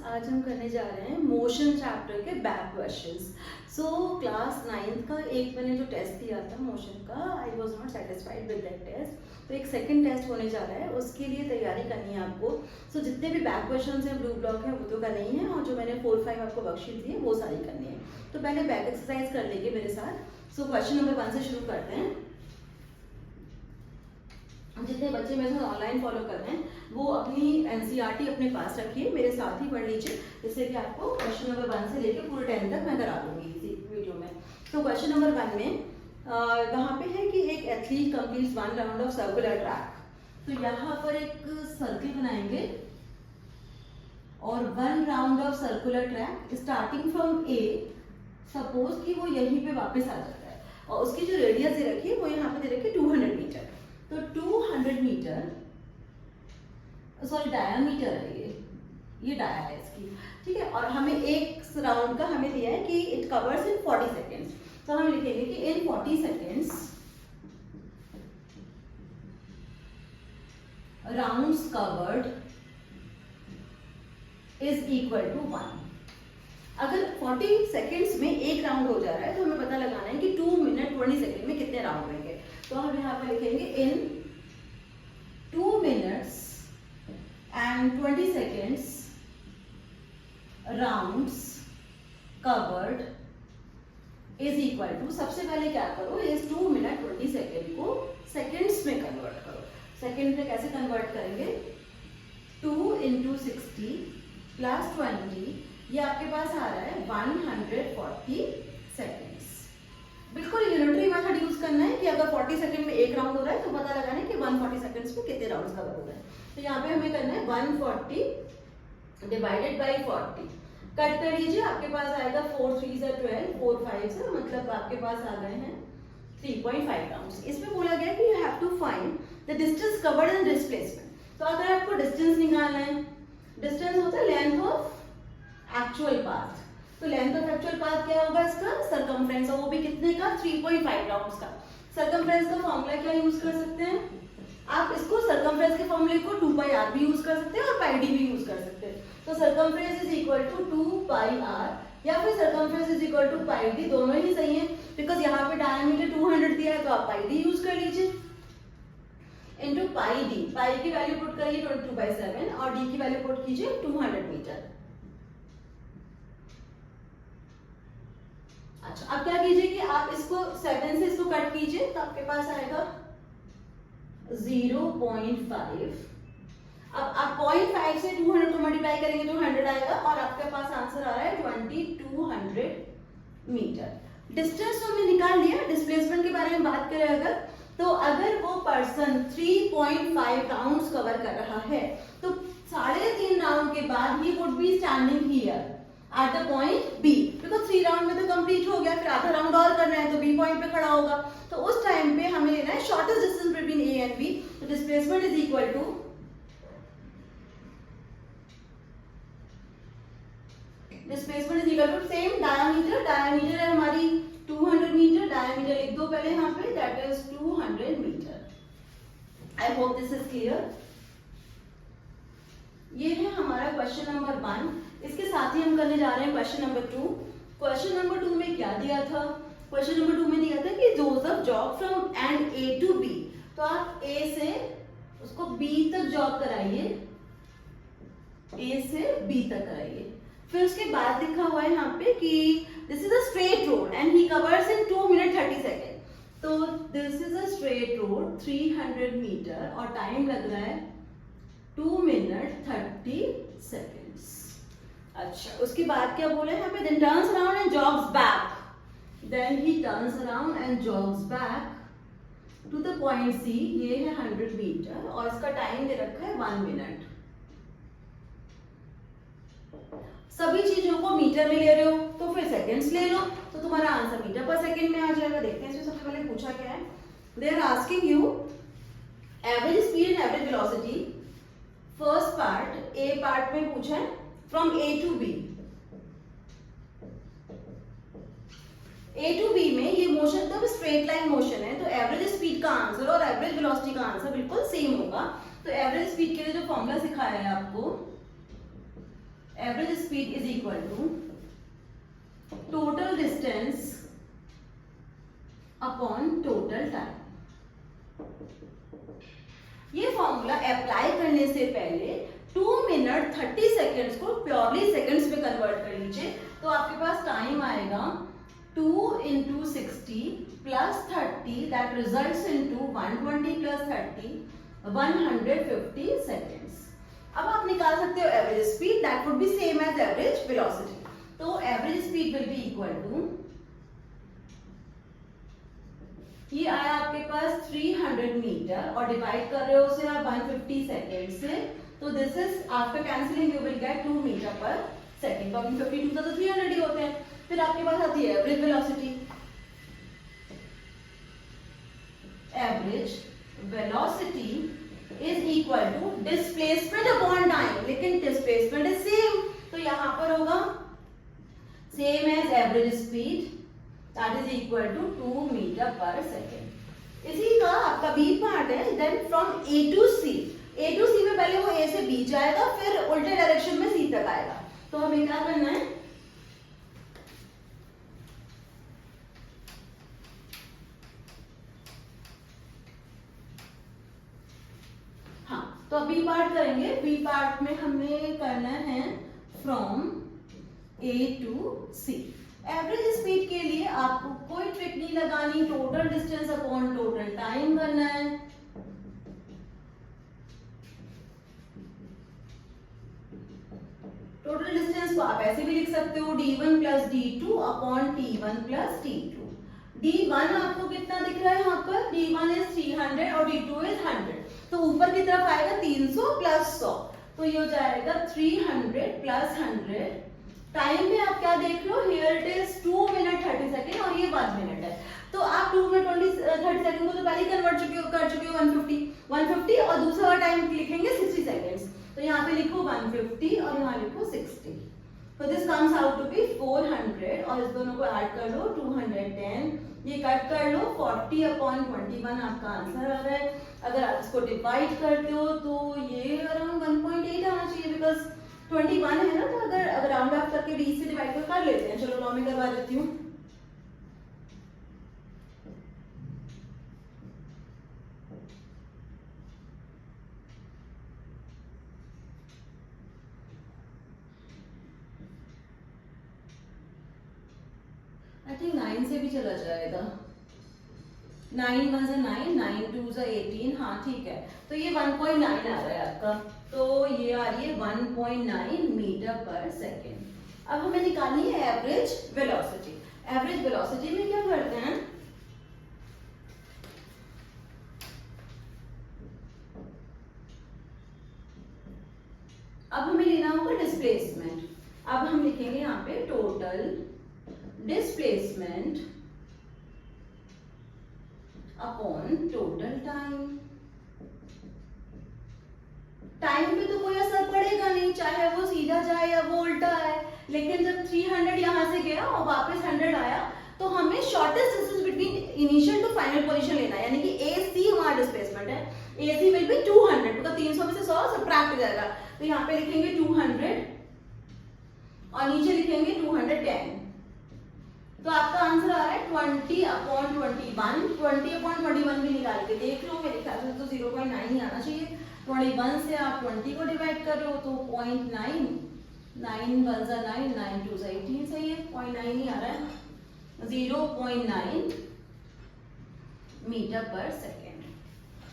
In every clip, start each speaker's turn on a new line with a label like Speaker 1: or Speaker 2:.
Speaker 1: आज हम करने जा रहे हैं मोशन चैप्टर के back questions. So class 9th का एक मैंने जो टेस्ट दिया था मोशन का, I was not satisfied with that test. तो एक सेकंड टेस्ट होने जा रहा है, उसके लिए तैयारी करनी है आपको। सो जितने भी बैक क्वेश्चंस हैं ब्लू ब्लॉक है वो तो करनी ही है, और जो मैंने 4-5 आपको वर्कशीट दी है वो सारी करनी है। तो पहले बैक एक्सरसाइज कर लेंगे मेरे साथ। सो क्वेश्चन नंबर 1 से शुरू करते हैं। जितने बच्चे मेरे साथ ऑनलाइन फॉलो कर रहे हैं वो अपनी एनसीईआरटी अपने पास रखिए, मेरे साथ ही पढ़ लीजिए, जिससे कि आपको क्वेश्चन नंबर 1 से लेकर पूरे 10 तक मैं करा दूंगी इसी वीडियो में। तो क्वेश्चन नंबर 1 में वहाँ पे है कि एक athlete completes 1 round of circular track. तो यहाँ पर एक सर्किल बनाएंगे और 1 round of circular track starting from A, suppose कि वो यहीं पे वापस आ जाता है, और उसकी जो रेडियस दे रखी है वो यहाँ पे दे रखी है 200 मीटर। तो 200 मीटर, सॉरी डायामीटर है ये डाया है इसकी, ठीक है। और हमें एक राउंड का हमें दिया है कि इट कवर्स इन 40 सेकेंड्स। तो हम लिखेंगे कि in 40 seconds rounds covered is equal to 1। अगर 40 सेकेंड्स में एक राउंड हो जा रहा है तो हमें पता लगाना है कि 2 मिनट 20 सेकेंड में कितने राउंड होंगे। तो हम यहाँ पर लिखेंगे इन 2 minutes and 20 seconds rounds covered is equal to, सबसे पहले क्या करो, इस 2 मिनट 20 सेकेंड को सेकेंड्स में कन्वर्ट करो। सेकेंड में कैसे कन्वर्ट करेंगे, 2 into 60 plus 20, ये आपके पास आ रहा है 140 सेकेंड्स। बिल्कुल यूनिटरी मेथड यूज करना है कि अगर 40 सेकंड में एक राउंड हो रहा है तो पता लगाना है कि 140 सेकंड्स में कितने राउंड्स कवर हो रहे हैं। तो यहाँ पे हमें करना है 140 डिवाइडेड बाय 40। कट कर लीजिए, आपके पास आएगा 4 3 12, 4 5 से, मतलब आपके पास आ गए हैं 3.5 राउंड्स। इसमें बोला गया कि you have to find the distance covered in displacement. तो अगर आपको डिस्टेंस निकालना है, डिस्टेंस होता है लेंथ ऑफ एक्चुअल पाथ। तो लेंथ ऑफ एक्चुअल पाथ क्या होगा इसका, सर्कमफ्रेंस, और वो भी कितने का, 3.5 राउंड्स का। सर्कमफ्रेंस का फॉर्मूला क्या यूज कर सकते हैं आप, इसको सर्कमफ्रेंस के फॉर्मूले को 2πr भी यूज कर सकते हैं और πd भी यूज कर सकते हैं। तो circumference is equal to 2πr या फिर circumference is equal to πd, दोनों ही सही है, बिकॉज यहाँ पे डायमीटर 200 दिया है तो आप πd यूज कर लीजिए इनटू πd। पाई की वैल्यू पुट करिए 22/7 और d की वैल्यू पुट कीजिए 200 मीटर। अच्छा, अब क्या कीजिए कि आप इसको 7 से इसको कट कीजिए तो आपके पास आएगा 0.5। अब आप 0.5 से 200 को मल्टीप्लाई करेंगे तो 100 आएगा, और आपके पास आंसर आ रहा है 2200 मीटर। डिस्टेंस तो हमने निकाल लिया। डिस्प्लेसमेंट के बारे में बात करें तो अगर वो पर्सन 3.5 राउंड्स कवर कर रहा है तो 3.5 राउंड के बाद he would be standing here at the point B, because 3 round में तो कंप्लीट हो गया, फिर आधा राउंड और करना है तो B पॉइंट पे खड़ा होगा। तो उस टाइम पे हमें लेना है shortest distance between A and B। तो displacement is equal to same diameter, diameter है हमारी 200 मीटर, डायमीटर लिख दो पहले यहाँ पे, that is 200 metre. I hope this is clear. ये है हमारा क्वेश्चन नंबर 1। इसके साथ ही हम करने जा रहे हैं क्वेश्चन नंबर 2। क्वेश्चन नंबर 2 में क्या दिया था, क्वेश्चन नंबर 2 में दिया था कि Joseph job from and A to B। तो आप A से उसको B तक जॉब कराइए, A से B तक कराइए। फिर उसके बाद लिखा हुआ है यहाँ पे कि this is a straight road and he covers in 2 minute 30 second. तो this is a straight road 300 metre और टाइम लग रहा है 2 मिनट 30 सेकेंड्स। अच्छा, उसके बाद क्या बोले यहाँ पे, then turns around and jogs back. Then he turns around and jogs back to the point C. ये है 100 मीटर और इसका टाइम दे रखा है 1 मिनट। सभी चीजों को मीटर में ले रहे हो तो फिर सेकेंड्स ले लो, तो तुम्हारा आंसर मीटर पर सेकेंड में आ जाएगा। देखते हैं इसमें सबसे पहले पूछा क्या है। They are asking you average speed and average velocity. First part, A part में पूछा है from A to B। A to B में ये मोशन तो स्ट्रेट लाइन मोशन है, तो एवरेज स्पीड का आंसर और एवरेज वेलोसिटी का आंसर बिल्कुल सेम होगा। तो एवरेज स्पीड के लिए जो फॉर्मूला सिखाया है आपको, average speed is equal to total distance upon total time. ये फॉर्मूला अप्लाई करने से पहले 2 मिनट 30 सेकेंड्स को प्योरली सेकेंड्स में कन्वर्ट कर लीजिए, तो आपके पास टाइम आएगा 2 into 60 plus 30 that results into 120 plus 30 150 seconds। अब आप निकाल सकते हो average speed, that would be same as average velocity. तो average speed will be equal to, ये आया आपके पास 300 मीटर और डिवाइड कर रहे हो उसे आप 150 सेकेंड से, तो this is after cancelling you will get 2 metre पर सेकेंड। तो 52 तो 300 ही होते हैं। फिर आपके पास आती है average velocity. Average velocity is equal to displacement upon time, लेकिन डिस्प्लेसमेंट इज सेम, तो यहां पर होगा same as average speed, that is equal to 2 metre पर सेकेंड। इसी का आपका बी पार्ट है, then from A to C. A to C में पहले वो ए से बी जाएगा, फिर उल्टे डायरेक्शन में सी तक आएगा। तो हमें क्या करना है, हाँ, तो बी पार्ट करेंगे। बी पार्ट में हमें करना है from A to C. Average speed के लिए आपको कोई ट्रिक नहीं लगानी, total distance upon total time करना है। टोटल डिस्टेंस को आप ऐसे भी लिख सकते हो, d1 plus d2 upon t1 plus t2। d1 आपको कितना दिख रहा है यहाँ पर, d1 इज 300 और d2 इज 100, तो ऊपर की तरफ आएगा 300 प्लस 100, तो ये हो जाएगा 300 प्लस 100। टाइम में आप क्या देख रहे हो, here it is 2 minute 30 second और ये 1 मिनट है, तो आप 2 मिनट 30 सेकेंड को तो पहले ही कन्वर्ट कर चुके हो 150 और दूसरा टाइम लिखेंगे 60 सेकेंड्स, तो यहाँ पे लिखो 150 और यहाँ लिखो 60। तो this comes out to be 400 और इस दोनों को ऐड कर लो 210, ये कट कर लो 40 अपॉन 21 आपका आंसर आ रहा है। अगर आप इसको डिवाइड करते हो तो ये अराउंड 1.8 आना चाहिए, बिकॉज 21 है ना, तो अगर राउंड ऑफ करके 20 से डिवाइड कर लेते हैं। चलो मैं करवा देती हूँ। आई थिंक 9 से भी चला जाएगा। 9 1 से 9, 9 2 से 18, हाँ ठीक है। तो ये 1.9 आ रहा है आपका, तो ये आ रही है 1.9 मीटर पर सेकेंड। अब हमें निकालनी है एवरेज वेलोसिटी। एवरेज वेलोसिटी में क्या करते हैं, अब हमें लेना होगा डिस्प्लेसमेंट। अब हम लिखेंगे यहाँ पे total displacement upon total time. Time पे तो कोई असर पड़ेगा नहीं, चाहे वो सीधा जाए या वो उल्टा है, लेकिन जब 300 यहां से गया और वापस 100 आया, तो हमें shortest distance between initial to final position लेना है, यानी कि AC हमारा डिस्प्लेसमेंट है। AC विल बी 200, तो 300 में से 100 सबट्रैक्ट हो जाएगा, तो यहाँ पे लिखेंगे 200 और नीचे लिखेंगे 210। तो आपका आंसर आ रहा है 20 अपॉन 21। 20 अपॉन 21 भी निकाल के देख लो, मेरे ख्याल से तो 0.9 ही आना चाहिए। 21 से आप 20 को डिवाइड कर रहे हो तो 0.9, 9 1 जा 9, 9 2 जा 18, सही है, 0.9 ही आ रहा है, 0.9 मीटर पर सेकेंड।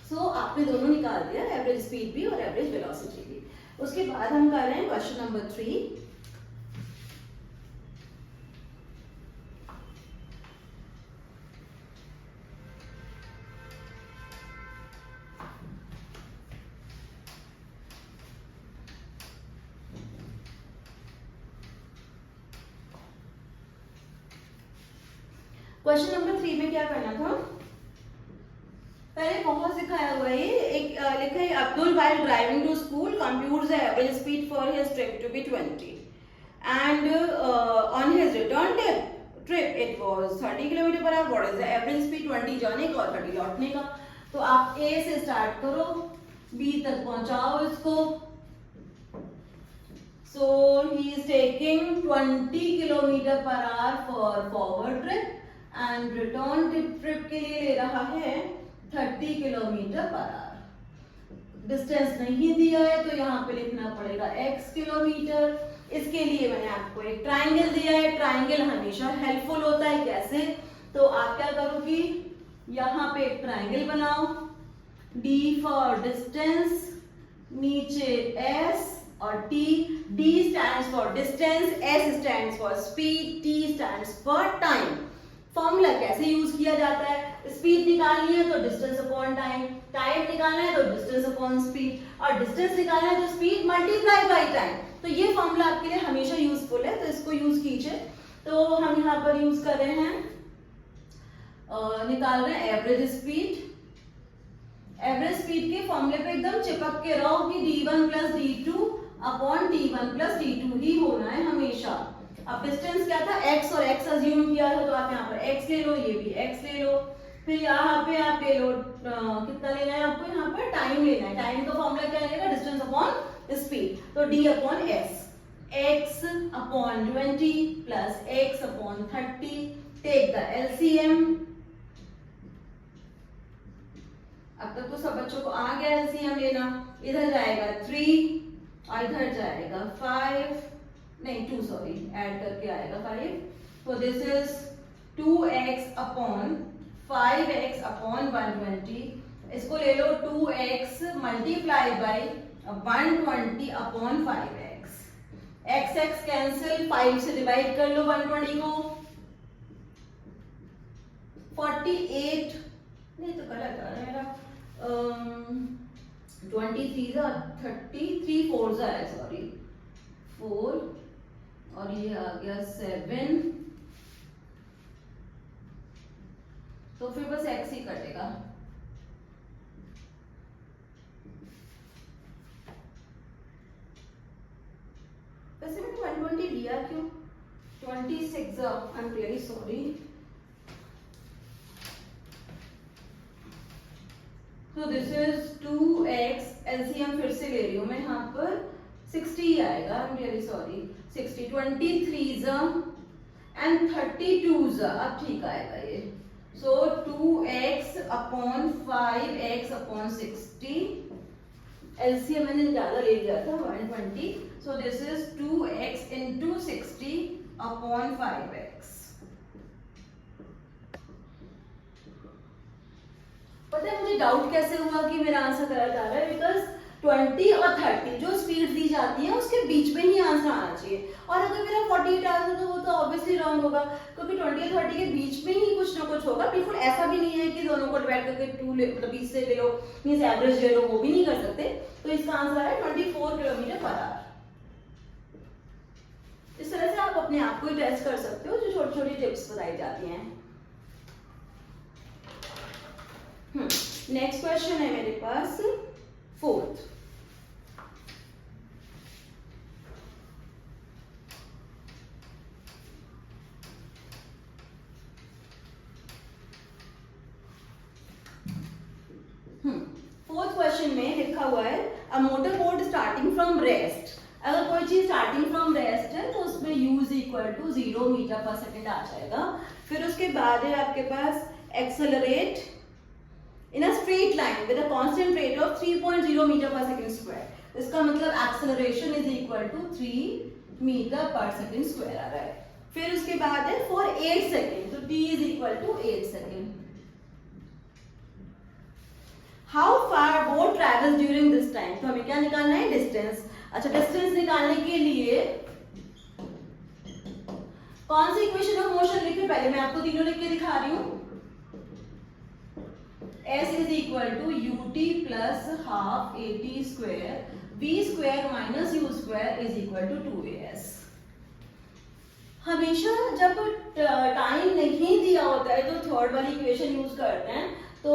Speaker 1: सो आपने दोनों निकाल दिया, एवरेज स्पीड भी और एवरेज वेलोसिटी भी। उसके बाद हम कर रहे हैं क्वेश्चन नंबर 3। क्वेश्चन नंबर 3 में क्या करना था, पहले बहुत सिखाया हुआ है। एक लिखा है Abdul while driving to school computes the average speed for his trip to be 20 and on his return trip it was 30 kilometre per hour. What is the average speed 20 जाने का और 30 लौटने का। तो आप ए से स्टार्ट करो, बी तक पहुंचाओ इसको। So he is taking 20 kilometre per hour for forward trip and return trip के लिए ले रहा है 30 किलोमीटर पर आवर। डिस्टेंस नहीं दिया है तो यहाँ पे लिखना पड़ेगा x किलोमीटर। इसके लिए मैंने आपको एक ट्राइंगल दिया है। ट्राइंगल हमेशा हेल्पफुल होता है। कैसे? तो आप क्या करोगी, यहाँ पे एक ट्राइंगल बनाओ, D फॉर डिस्टेंस, नीचे S और T। D stands for distance, S stands for speed, T stands for time। Formula कैसे यूज किया जाता है? स्पीड निकालनी है तो डिस्टेंस अपॉन टाइम, टाइम निकालना है तो डिस्टेंस अपॉन स्पीड, और डिस्टेंस निकालना है तो स्पीड मल्टीप्लाई बाय टाइम। तो ये फॉर्मूला आपके लिए हमेशा यूजफुल है, तो इसको यूज कीजिए। तो हम यहाँ पर यूज कर रहे हैं, निकाल रहे हैं एवरेज स्पीड। एवरेज स्पीड के फॉर्मूले पे एकदम चिपक के रहो कि d1 plus d2 upon t1 plus t2 ही होना है हमेशा। अब डिस्टेंस क्या था, x और x अज्यूम किया था, तो आप यहाँ पर x ले लो, ये भी x ले लो। फिर यहाँ पे आप ले लो, कितना लेना है आपको, यहाँ पर टाइम लेना है। टाइम का फॉर्मूला क्या रहेगा, डिस्टेंस अपॉन स्पीड, तो d upon s, x upon 20 plus x upon 30। Take the LCM। अब तक तो सब बच्चों को आ गया LCM लेना। इधर जाएगा 3 और इधर जाएगा 5, नहीं 2 सॉरी, ऐड करके आएगा 5। तो this is 2x upon 5x upon 120। इसको ले लो 2x multiply by 120 upon 5x। x x cancel, 5 से डिवाइड कर लो 120 को, 48, नहीं तो गलत आ रहा है मेरा, 23 30, 3 4 है, सॉरी 4, और ये आ गया 7, तो फिर बस x ही कटेगा। वैसे मैंने 120 लिया क्यों, 26, आई एम रियली सॉरी। तो दिस इज 2x, LCM फिर से ले रही हूं मैं, यहाँ पर 60 आएगा, I am really sorry, 60, 23 and 32, अब ठीक आएगा ये। सो 2x upon 5x upon 60, LCM मैंने ज्यादा ले लिया था 120, so this is 2x into 60 upon 5x। पता है मुझे डाउट कैसे हुआ कि मेरा आंसर गलत आ रहा है, बिकॉज 20 और 30 जो स्पीड दी जाती है उसके बीच में ही आंसर आना चाहिए, और अगर मेरा 48 आंसर तो वो तो ऑब्वियसली रॉन्ग होगा, क्योंकि 20 और 30 के बीच में ही कुछ ना कुछ होगा। बिल्कुल ऐसा भी नहीं है कि दोनों को डिवाइड करके 2 मतलब 20 से ले लो, मींस एवरेज ले लो, वो भी नहीं कर सकते। तो इसका आंसर है 24 किलोमीटर पर आवर। इस तरह से आप अपने आप को ही टेस्ट कर सकते हो, जो छोटी छोटी टिप्स बताई जाती हैं। नेक्स्ट क्वेश्चन है मेरे पास 4th। फोर्थ क्वेश्चन में लिखा हुआ है a motor boat starting from rest. अगर कोई चीज स्टार्टिंग फ्रॉम रेस्ट है तो उसमें u is equal to 0 metre पर सेकेंड आ जाएगा। फिर उसके बाद है आपके पास accelerate in a straight line with a constant rate of 3.0 meter per second square। इसका मतलब acceleration is equal to 3 meter per second square आ रहा है। फिर उसके बाद है for 8 सेकेंड, तो t is equal to 8 second. How far boat travels during this time? तो हमें क्या निकालना है, डिस्टेंस। अच्छा, डिस्टेंस निकालने के लिए कौन सी इक्वेशन ऑफ मोशन लिखे, पहले मैं आपको तीनों लिख के दिखा रही हूँ। S is equal to ut plus half at square, v square minus u square is equal to 2as। हमेशा जब टाइम नहीं दिया होता है तो थर्ड वाली इक्वेशन यूज करते हैं, तो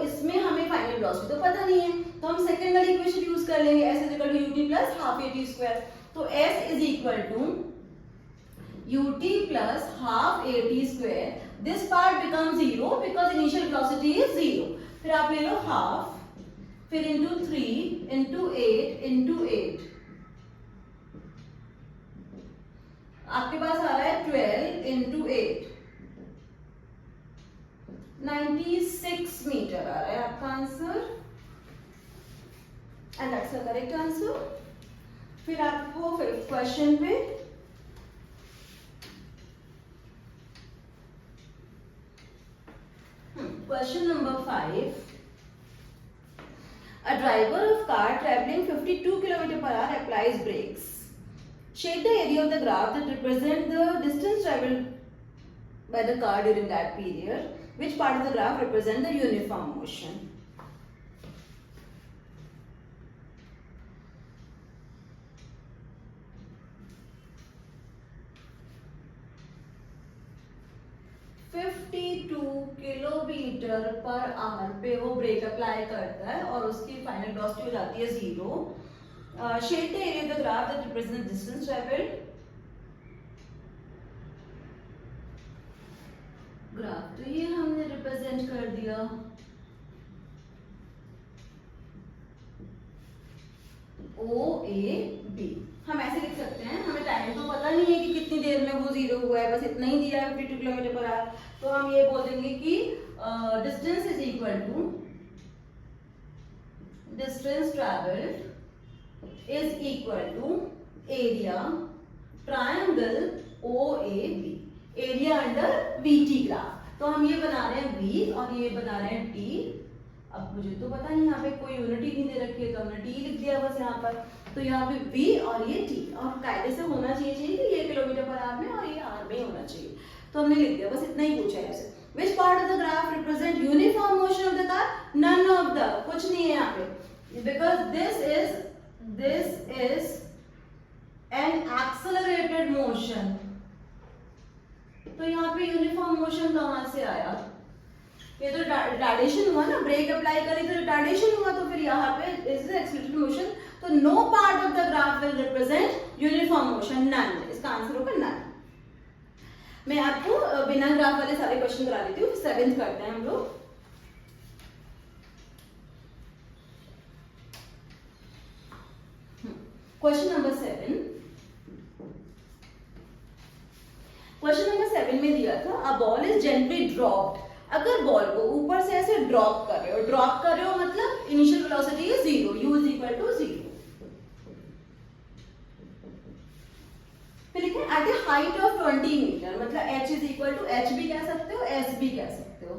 Speaker 1: इसमें हमें फाइनल वेलोसिटी तो पता नहीं है, तो हम सेकंड वाली इक्वेशन यूज कर लेंगे, s is equal to ut plus half at square। तो s is equal to ut plus half at square, this part becomes 0 because initial velocity is 0। फिर आप ले लो हाफ, फिर इंटू 3 इंटू 8 इंटू 8, आपके पास आ रहा है 12 इंटू 8, 96 मीटर आ रहा है आपका answer, and that's the correct answer. फिर आपको फिफ्थ क्वेश्चन पे question number 5, a driver of car traveling 52 km/h applies brakes. Shade the area of the graph that represent the distance traveled by the car during that period. Which part of the graph represent the uniform motion? Kilometre per our पे वो break apply करता है और उसकी final velocity हो जाती है 0। Shade the area of the graph that represent distance travelled. Graph तो ये हमने रिप्रेजेंट कर दिया, ओ ए बी हम ऐसे लिख सकते हैं। हमें टाइम तो पता नहीं है कि कितनी देर में वो 0 हुआ है, बस इतना ही दिया है 52 किलोमीटर पर आवर। तो हम ये बोल देंगे कि distance is equal to distance travelled is equal to area triangle O A B, area under V T graph. तो हम ये बना रहे हैं v और ये बना रहे हैं t। अब मुझे तो पता नहीं यहाँ पे कोई यूनिटी नहीं दे रखी है, तो हमने t लिख दिया बस यहाँ पर। तो यहाँ पे v और ये t, और कायदे से होना चाहिए कि ये किलोमीटर पर आवर में और ये आर में होना चाहिए, तो हमने लिख दिया, बस इतना ही पूछा है ऐसे। Which part of the graph represent uniform motion of the car? None of the, कुछ नहीं है यहाँ पे, because this is an accelerated motion। तो यहाँ पे यूनिफॉर्म मोशन कहाँ से आया? ये तो रिटार्डेशन हुआ ना, ब्रेक अप्लाई करी तो रिटार्डेशन हुआ, तो फिर यहाँ पे इज द एक्सीलरेटेड मोशन। तो no part of the graph will represent uniform motion, none. इसका आंसर होगा नन। मैं आपको बिना ग्राफ वाले सारे क्वेश्चन करा देती हूँ, 7th करते हैं हम लोग। क्वेश्चन नंबर 7, क्वेश्चन नंबर 7 में दिया था a ball is gently dropped. अगर बॉल को ऊपर से ऐसे ड्रॉप कर रहे हो मतलब इनिशियल वेलोसिटी है 0, u इज इक्वल टू 0। फिर लिखे at the height of 20 metre, मतलब h is equal to h भी कह सकते हो, s भी कह सकते हो।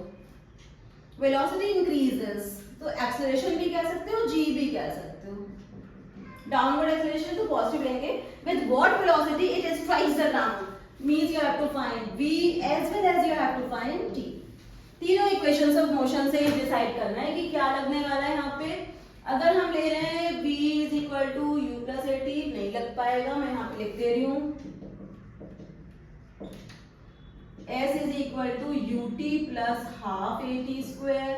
Speaker 1: वेलोसिटी इंक्रीजेस, तो एक्सेलरेशन भी कह सकते हो, g भी कह सकते हो। डाउनवर्ड एक्सेलरेशन तो पॉजिटिव लेंगे। With what velocity it strikes the ground, means you have to find v as well as you have to find t। तीनों इक्वेशंस ऑफ मोशन से डिसाइड करना है कि क्या लगने वाला है यहाँ पे। अगर हम ले रहे हैं v is equal to u plus A T, नहीं लग पाएगा, मैं यहाँ पे लिख दे रही हूँ s is equal to u t plus half a t square,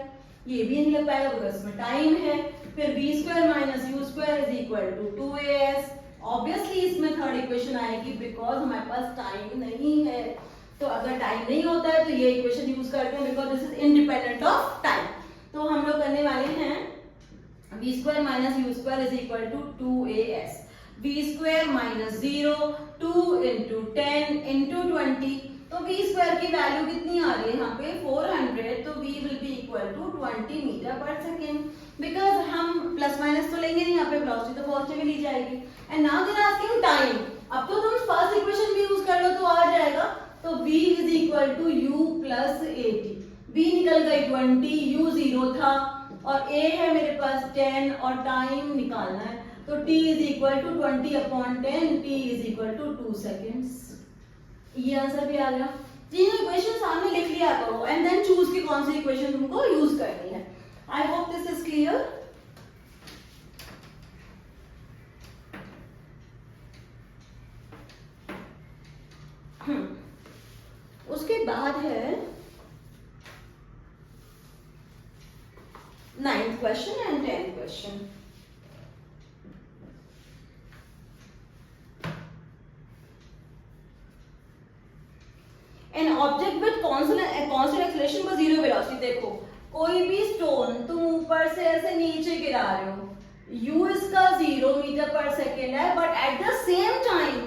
Speaker 1: ये भी नहीं लग पाएगा बिकॉज इसमें टाइम है। फिर v square minus u square is equal to 2as। Obviously इसमें थर्ड इक्वेशन आएगी बिकॉज हमारे पास टाइम नहीं है। तो अगर टाइम नहीं होता है तो ये इक्वेशन यूज करते हैं because this is independent of time. तो हम लोग करने वाले हैं v square minus u square is equal to 2as। v square minus 0, 2 into 10 into 20, तो v स्क्वायर की वैल्यू कितनी आ रही है यहाँ पे 400। तो v will be equal to 20 metre पर सेकेंड। बिकॉज हम प्लस माइनस तो लेंगे नहीं यहाँ पे, वेलोसिटी तो पॉजिटिव ली जाएगी। And now they are asking time. अब तो तुम फर्स्ट इक्वेशन भी यूज कर लो तो आ जाएगा। तो v is equal to u plus A t, v निकल गई 20, u 0 था और a है मेरे पास 10 और टाइम निकालना है। तो t is equal to 20/10, t is equal to 2 seconds. ये आंसर भी आ गया। तीनों इक्वेशन सामने लिख लिया करो एंड देन चूज की कौन सी इक्वेशन तुमको यूज करनी है। आई होप दिस इज क्लियर। उसके बाद है 9th question and 10th question. An object with constant acceleration पर 0 वेलोसिटी। देखो कोई भी स्टोन तुम ऊपर से ऐसे नीचे गिरा रहे हो, u इसका 0 मीटर पर सेकेंड है, but at the same time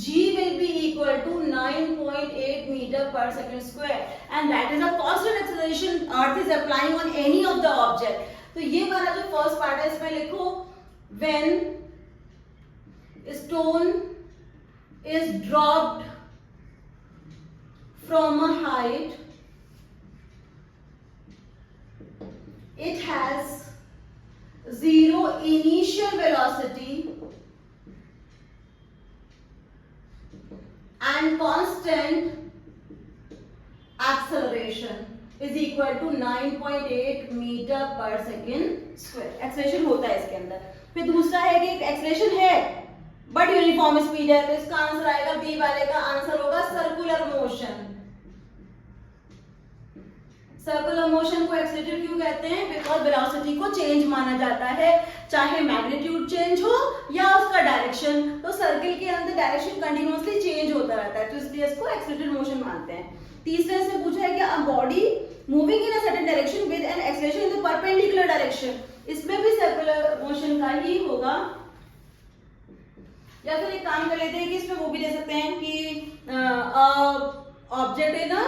Speaker 1: g will be equal equal to 9.8 meter per second square and that is a constant acceleration earth is applying on any of the object. तो ये वाला जो first part है इसमें लिखो when stone is dropped from a height it has zero initial velocity and constant acceleration is equal to 9.8 meter per second square. Acceleration होता है इसके अंदर. फिर दूसरा है कि एक्सेलरेशन है बट यूनिफॉर्म स्पीड है, तो इसका आंसर आएगा बी वाले का आंसर होगा सर्कुलर मोशन. सर्कुलर मोशन को एक्सेलरेटेड क्यों कहते हैं? बिकॉज वेलोसिटी को चेंज माना जाता है, चाहे मैग्नीट्यूड चेंज हो या उसका डायरेक्शन. तो सर्किल के अंदर डायरेक्शन कंटिन्यूअसली चेंज होता रहता है, तो इसलिए इसको एक्सेलरेटेड मोशन मानते हैं. तीसरे से पूछा है कि a body moving in a certain direction with an acceleration in the perpendicular direction, इसमें भी सर्कुलर मोशन का ही होगा. या फिर एक काम कर लेते हैं कि इसमें वो भी दे सकते हैं कि ऑब्जेक्ट है ना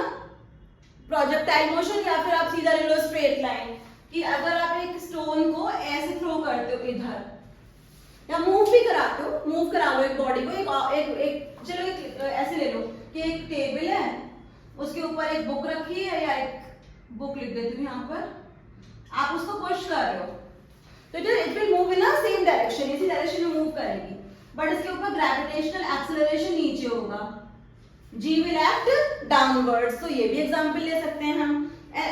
Speaker 1: प्रोजेक्टाइल मोशन, या फिर आप सीधा ले लो स्ट्रेट लाइन. कि अगर आप एक स्टोन को ऐसे थ्रो करते हो इधर या मूव भी कराते हो, मूव करा लो एक बॉडी को, एक चलो ऐसे ले लो कि एक टेबल है उसके ऊपर एक बुक रखी है या एक बुक लिख देती हूँ यहाँ पर, आप उसको पुश कर रहे हो तो it will move in a same direction, इसी डायरेक्शन में मूव करेगी, बट इसके ऊपर ग्रेविटेशनल एक्सेलरेशन नीचे होगा, G will act downwards. तो ये भी एग्जांपल ले सकते हैं हम.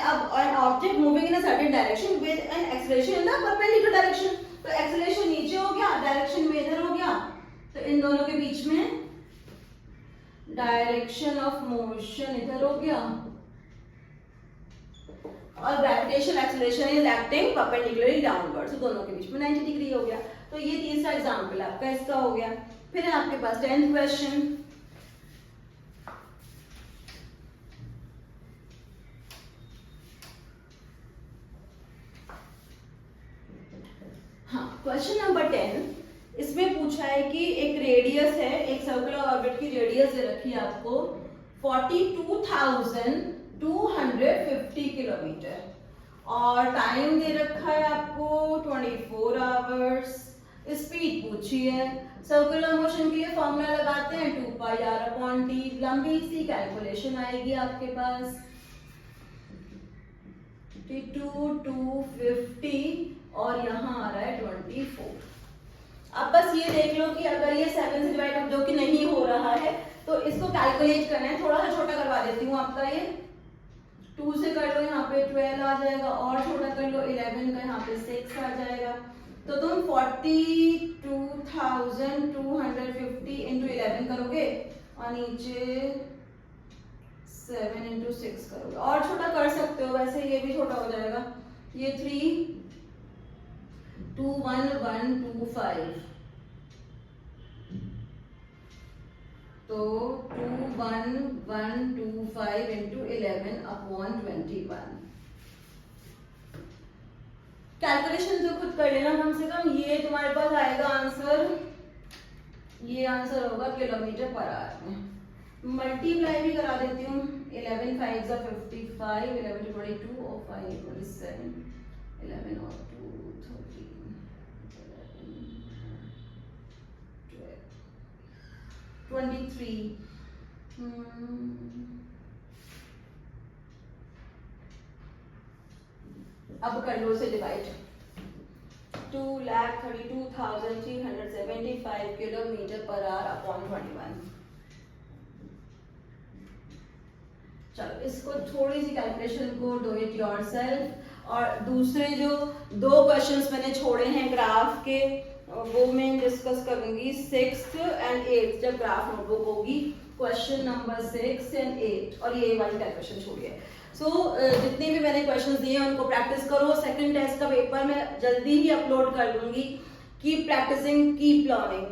Speaker 1: अब an object moving in a certain direction with an acceleration in the perpendicular direction, तो एक्सेलरेशन नीचे हो गया, डायरेक्शन में इधर हो गया, तो इन दोनों के बीच में डायरेक्शन ऑफ मोशन इधर हो गया और gravitational acceleration is acting perpendicularly downward, तो दोनों के बीच में 90 डिग्री हो गया. तो ये तीसरा एग्जांपल आपका इसका हो गया. फिर है आपके पास 10th क्वेश्चन. क्वेश्चन नंबर 10, इसमें पूछा है कि एक रेडियस है, एक सर्कुलर ऑर्बिट की रेडियस दे रखी है आपको 42,250 किलोमीटर और टाइम दे रखा है आपको 24 आवर्स. स्पीड पूछी है. सर्कुलर मोशन के लिए फॉर्मूला लगाते हैं 2πr/t. लंबी सी कैलकुलेशन आएगी आपके पास 250 और यहाँ आ रहा है 24. अब बस ये देख लो कि अगर ये 7 से डिवाइड अब जो कि नहीं हो रहा है तो इसको कैलकुलेट करना है. थोड़ा सा छोटा करवा देती हूँ आपका, ये 2 से कर लो यहाँ पे 12 आ जाएगा और छोटा कर लो 11 का यहाँ पे 6 आ जाएगा. तो तुम 42,250 इंटू 11 करोगे और नीचे 7 इंटू 6 करोगे और छोटा कर सकते हो, वैसे ये भी छोटा हो जाएगा. ये 3,21125 तो 21125 इंटू 11/21. कैलकुलेशन जो खुद कर लेना कम से कम. ये तुम्हारे पास आएगा आंसर, ये आंसर होगा किलोमीटर पर आवर में. मल्टीप्लाई भी करा देती हूँ. 11 5 55, 11 22 और 5 27, 11 और 2 13, 11 23. अब कर लो इसे divide. 2,32,375 kilometre per our upon 21. चलो इसको थोड़ी सी कैलकुलेशन को डू इट योरसेल्फ. और दूसरे जो 2 क्वेश्चंस मैंने छोड़े हैं ग्राफ के वो मैं डिस्कस करूंगी 6th and 8th जब ग्राफ नोटबुक होगी. क्वेश्चन नंबर 6 and 8 और ये वाली कैलकुलेशन छोड़िए. सो जितने भी मैंने क्वेश्चंस दिए हैं उनको प्रैक्टिस करो. सेकंड टेस्ट का पेपर मैं जल्दी ही अपलोड कर दूंगी. Keep practising, keep learning.